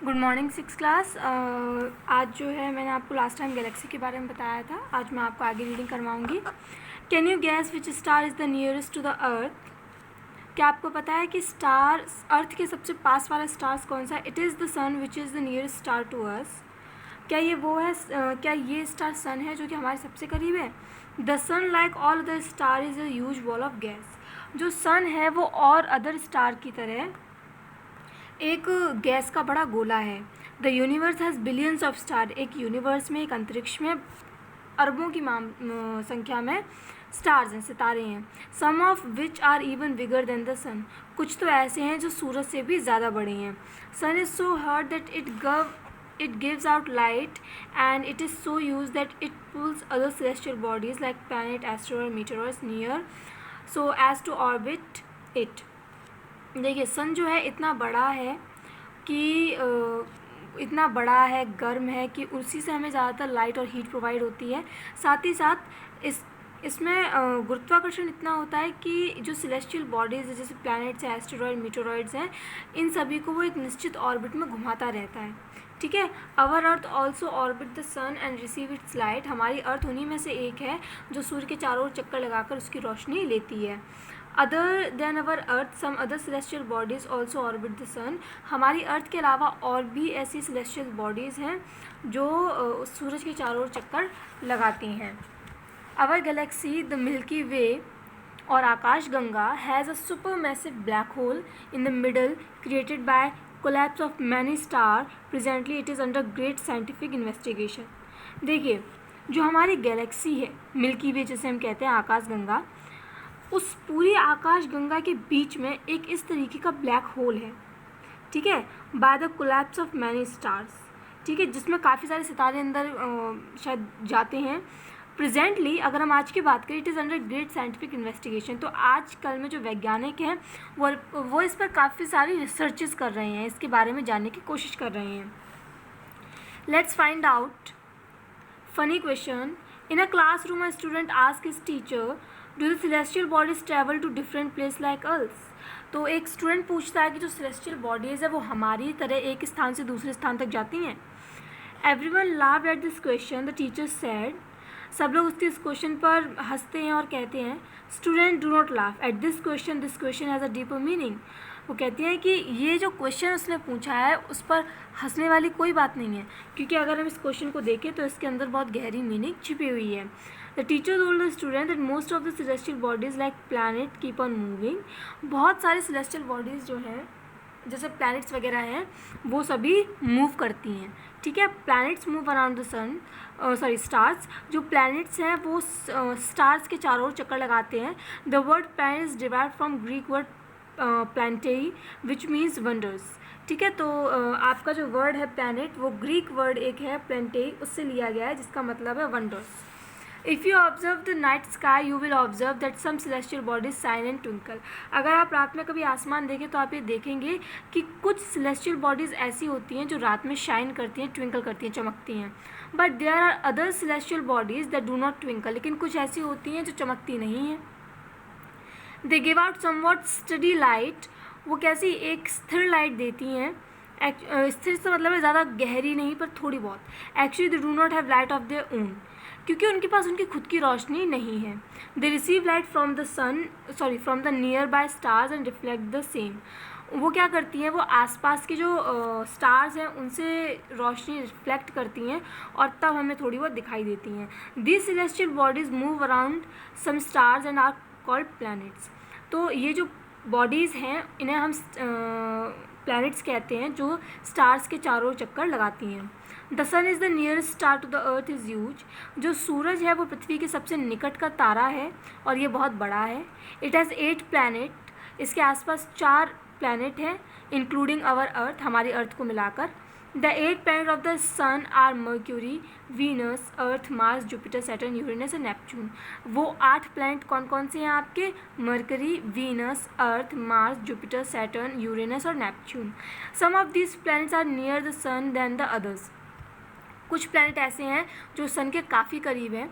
Good morning six class. आज जो है मैंने आपको लास्ट टाइम गैलेक्सी के बारे में बताया था। आज मैं आपको आगे रीडिंग करवाऊंगी। Can you guess which star is the nearest to the earth? क्या आपको पता है कि स्टार अर्थ के सबसे पास वाला स्टार्स कौन सा है? It is the sun which is the nearest star to us. क्या ये वो है? क्या ये स्टार सन है जो कि हमारे सबसे करीब है? The sun like all other star is a huge ball of gas. जो सन है वो और अदर स्टार की तरह एक गैस का बड़ा गोला है। The universe has billions of star. एक यूनिवर्स में, एक अंतरिक्ष में अरबों की संख्या में स्टार्स हैं, सितारे हैं। Some of which are even bigger than the sun. कुछ तो ऐसे हैं जो सूरज से भी ज़्यादा बड़े हैं। Sun is so hot that it gives out light, and it is so used that it pulls other celestial bodies like planet, asteroid, meteors near so as to orbit it. देखिए, सन जो है इतना बड़ा है कि इतना बड़ा है, गर्म है कि उसी से हमें ज़्यादातर लाइट और हीट प्रोवाइड होती है। साथ ही साथ इसमें गुरुत्वाकर्षण इतना होता है कि जो सेलेस्टियल बॉडीज़ है, जैसे प्लैनेट्स हैं, एस्टेरॉयड, मीटेरॉइड्स हैं, इन सभी को वो एक निश्चित ऑर्बिट में घुमाता रहता है। ठीक है। Our earth also orbit the sun and receive its light. हमारी अर्थ उन्हीं में से एक है जो सूर्य के चारों ओर चक्कर लगाकर उसकी रोशनी लेती है। Other than our earth some other celestial bodies also orbit the sun. हमारी अर्थ के अलावा और भी ऐसी सेलेस्टियल बॉडीज़ हैं जो सूरज के चारों ओर चक्कर लगाती हैं। Our galaxy the Milky Way और आकाश गंगा has a super massive black hole in the middle created by collapse of many star. Presently it is under great scientific investigation. देखिए, जो हमारी गैलेक्सी है, मिल्की वे जिसे हम कहते हैं, आकाश गंगा, उस पूरी आकाश गंगा के बीच में एक इस तरीके का ब्लैक होल है। ठीक है, by the collapse of many stars. ठीक है, जिसमें काफ़ी सारे सितारे अंदर शायद जाते हैं। प्रेजेंटली अगर हम आज की बात करें, it is under great scientific investigation. तो आजकल में जो वैज्ञानिक हैं वो इस पर काफ़ी सारी रिसर्चेस कर रहे हैं, इसके बारे में जानने की कोशिश कर रहे हैं। Let's find out. Funny question. In a classroom a student ask his teacher, do the celestial bodies travel to different place like earth? तो एक स्टूडेंट पूछता है कि जो सेलेस्टियल बॉडीज़ है वो हमारी तरह एक स्थान से दूसरे स्थान तक जाती हैं। Everyone laughed at this question. The teacher said. सब लोग उसके इस क्वेश्चन पर हंसते हैं और कहते हैं, student do not laugh at this question has a deeper meaning. वो कहती हैं कि ये जो क्वेश्चन उसने पूछा है उस पर हंसने वाली कोई बात नहीं है, क्योंकि अगर हम इस क्वेश्चन को देखें तो इसके अंदर बहुत गहरी मीनिंग छिपी हुई है। The teacher told the student that most of the celestial bodies like planet keep on moving. बहुत सारे सेलेस्टियल बॉडीज़ जो हैं, जैसे प्लैनेट्स वगैरह हैं, वो सभी मूव करती हैं। ठीक है, planets move around the sun, stars. जो प्लैनेट्स हैं वो स्टार्स के चारों ओर चक्कर लगाते हैं। The word planet is derived from Greek word planetai which means wonders. ठीक है, तो आपका जो वर्ड है प्लैनेट, वो ग्रीक वर्ड एक है प्लैनेटेई, उससे लिया गया है, जिसका मतलब है wonders. If you observe the night sky you will observe that some celestial bodies shine and twinkle. अगर आप रात में कभी आसमान देखें तो आप ये देखेंगे कि कुछ सेलेस्टियल बॉडीज़ ऐसी होती हैं जो रात में शाइन करती हैं, ट्विंकल करती हैं, चमकती हैं। But there are other celestial bodies that do not twinkle. लेकिन कुछ ऐसी होती हैं जो चमकती नहीं हैं। They give out somewhat steady light. वो कैसी एक स्थिर लाइट देती हैं। स्थिर से मतलब है ज़्यादा गहरी नहीं, पर थोड़ी बहुत। Actually they do not have light of their own, क्योंकि उनके पास उनकी खुद की रोशनी नहीं है। They receive light from the near by stars and reflect the same. वो क्या करती हैं, वो आसपास के जो स्टार्स हैं उनसे रोशनी रिफ्लेक्ट करती हैं और तब हमें थोड़ी बहुत दिखाई देती हैं। This celestial bodies move around some stars and are called planets. तो ये जो बॉडीज़ हैं इन्हें हम प्लैनेट्स कहते हैं, जो स्टार्स के चारों चक्कर लगाती हैं। The sun is the nearest star to the earth is huge. जो सूरज है वो पृथ्वी के सबसे निकट का तारा है और ये बहुत बड़ा है। It has 8 planet. इसके आसपास 4 प्लैनेट हैं, इंक्लूडिंग आवर अर्थ, हमारी अर्थ को मिलाकर। The 8 planet of the sun are Mercury, Venus, Earth, Mars, Jupiter, Saturn, Uranus and Neptune. वो 8 प्लैनेट कौन कौन से हैं आपके? Mercury, Venus, Earth, Mars, Jupiter, Saturn, Uranus और Neptune. Some of this planets are near the sun then the others. कुछ planet ऐसे हैं जो सन के काफ़ी करीब हैं।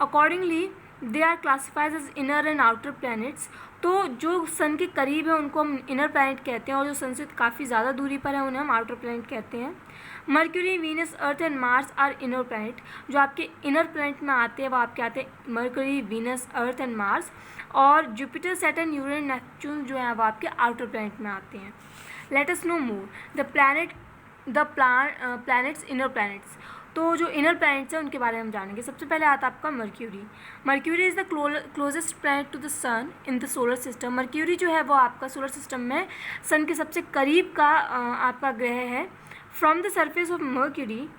Accordingly they are classifies as inner and outer planets. तो जो सन के करीब है उनको हम इनर प्लैनेट कहते हैं और जो सन से काफ़ी ज़्यादा दूरी पर है उन्हें हम आउटर प्लैनेट कहते हैं। Mercury, Venus, Earth and Mars are inner planet. जो आपके इनर प्लैनेट में आते हैं वो आपके आते हैं Mercury, Venus, Earth and Mars, और जुपिटर, सैटर्न, यूरेनस, नेपच्यून जो है वो आपके आउटर प्लैनेट में आते हैं। Let us know more the planets inner planets. तो जो इनर प्लैनेट्स हैं उनके बारे में हम जानेंगे। सबसे पहले आता है आपका Mercury. Mercury is the closest planet to the sun in the solar system. Mercury जो है वो आपका सोलर सिस्टम में सन के सबसे करीब का आपका ग्रह है। From the surface of Mercury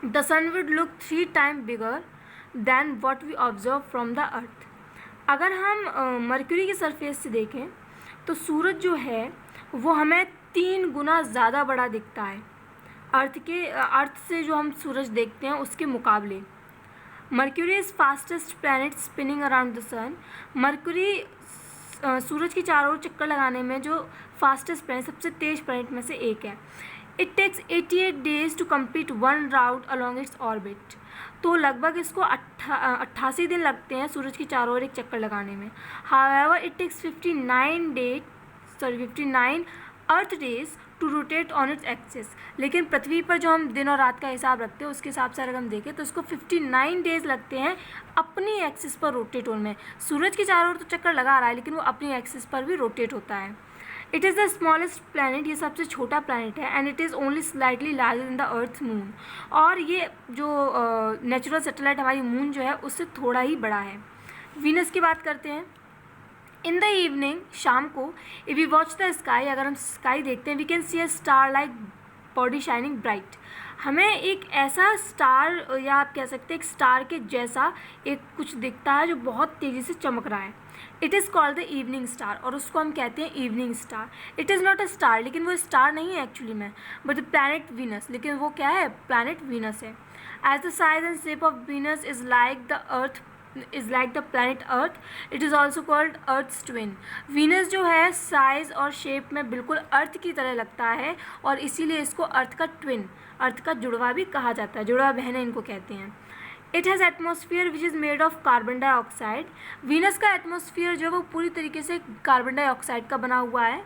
the sun would look 3 times bigger than what we observe from the earth. अगर हम मर्क्यूरी के सरफेस से देखें तो सूरज जो है वो हमें 3 गुना ज़्यादा बड़ा दिखता है अर्थ से जो हम सूरज देखते हैं उसके मुकाबले। Mercury is fastest planet spinning around the sun. Mercury सूरज के चारों ओर चक्कर लगाने में जो फास्टेस्ट प्लैनेट, सबसे तेज प्लैनेट में से एक है। It takes 88 days to complete 1 round along its orbit. तो लगभग इसको 88 दिन लगते हैं सूरज के चारों ओर एक चक्कर लगाने में। However it takes 59 earth days to rotate on its axis. लेकिन पृथ्वी पर जो हम दिन और रात का हिसाब रखते हैं उसके हिसाब से अगर हम देखें तो इसको 59 डेज लगते हैं अपनी एक्सिस पर रोटेट होने में। सूरज के चारों ओर तो चक्कर लगा रहा है लेकिन वो अपनी एक्सिस पर भी रोटेट होता है। It is the smallest planet, ये सबसे छोटा प्लैनेट है, and it is only slightly larger than the earth moon. और ये जो नेचुरल सैटेलाइट हमारी मून जो है उससे थोड़ा ही बड़ा है। वीनस की बात करते हैं। इन द इवनिंग, शाम को, if we watch the sky, अगर हम स्काई देखते हैं, we can see a star like body shining bright. हमें एक ऐसा स्टार, या आप कह सकते हैं एक स्टार के जैसा एक कुछ दिखता है जो बहुत तेज़ी से चमक रहा है। It is called the evening star, और उसको हम कहते हैं evening star. It is not a star, लेकिन वो स्टार नहीं है एक्चुअली में, बट द प्लैनेट वीनस। लेकिन वो क्या है? प्लैनेट वीनस है। As the size and shape of Venus is like the planet earth, it is also called earth's twin. Venus जो है साइज और शेप में बिल्कुल अर्थ की तरह लगता है और इसीलिए इसको अर्थ का ट्विन, अर्थ का जुड़वा भी कहा जाता है। जुड़वा बहनें इनको कहते हैं। It has atmosphere which is made of carbon dioxide. Venus का एटमॉस्फेयर जो है वो पूरी तरीके से कार्बन डाइऑक्साइड का बना हुआ है,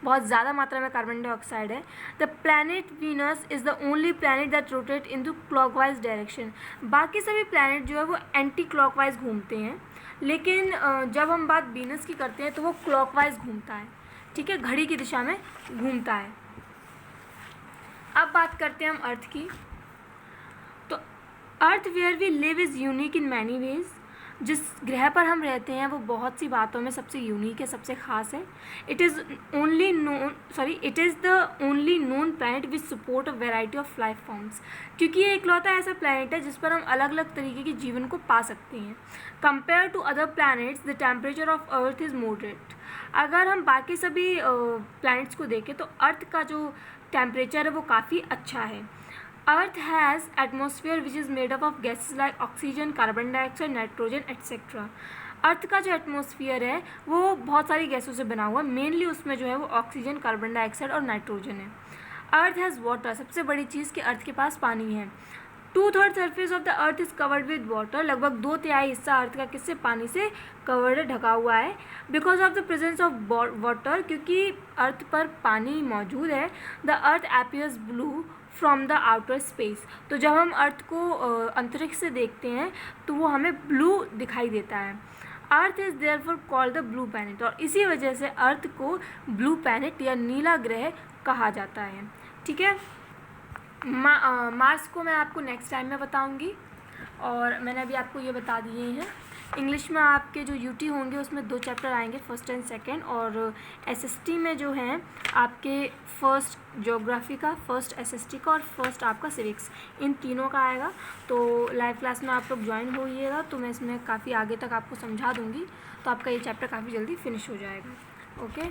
बहुत ज़्यादा मात्रा में कार्बन डाइऑक्साइड है। The planet Venus is the only planet that rotate in to clockwise direction. बाकी सभी प्लैनेट जो है वो एंटी क्लॉकवाइज घूमते हैं, लेकिन जब हम बात वीनस की करते हैं तो वो क्लॉकवाइज घूमता है, ठीक है, घड़ी की दिशा में घूमता है। अब बात करते हैं हम अर्थ की। तो earth where we live is unique in many ways. जिस ग्रह पर हम रहते हैं वो बहुत सी बातों में सबसे यूनिक है, सबसे ख़ास है। It is the only known planet which support a variety of life forms. क्योंकि ये इकलौता ऐसा प्लैनेट है जिस पर हम अलग अलग तरीके के जीवन को पा सकते हैं। Compare to other planets the temperature of earth is moderate. अगर हम बाकी सभी प्लैनेट्स को देखें तो अर्थ का जो टेम्परेचर है वो काफ़ी अच्छा है। Earth has atmosphere which is made up of gases like oxygen, carbon dioxide, nitrogen et cetera. Earth का जो एटमॉस्फेयर है वो बहुत सारी गैसों से बना हुआ है, मेनली उसमें जो है वो ऑक्सीजन, कार्बन डाइऑक्साइड और नाइट्रोजन है। अर्थ हैज़ वाटर, सबसे बड़ी चीज़ कि अर्थ के पास पानी है। 2/3 surface of the earth is covered with water. लगभग 2/3 हिस्सा अर्थ का किससे? पानी से कवर्ड, ढका हुआ है। Because of the presence of water, क्योंकि अर्थ पर पानी मौजूद है, the earth appears blue from the outer space. तो जब हम अर्थ को अंतरिक्ष से देखते हैं तो वो हमें ब्लू दिखाई देता है। Earth is therefore called the blue planet, और इसी वजह से अर्थ को ब्लू प्लैनेट या नीला ग्रह कहा जाता है, ठीक है। मार्स को मैं आपको नेक्स्ट टाइम में बताऊंगी, और मैंने अभी आपको ये बता दिए हैं। इंग्लिश में आपके जो यूटी होंगे उसमें 2 चैप्टर आएंगे, फर्स्ट एंड सेकंड, और एसएसटी में जो हैं आपके फर्स्ट ज्योग्राफी का, फर्स्ट एसएसटी का और फर्स्ट आपका सिविक्स, इन तीनों का आएगा। तो लाइव क्लास में आप लोग ज्वाइन होइएगा, तो मैं इसमें काफ़ी आगे तक आपको समझा दूँगी, तो आपका ये चैप्टर काफ़ी जल्दी फिनिश हो जाएगा। ओके।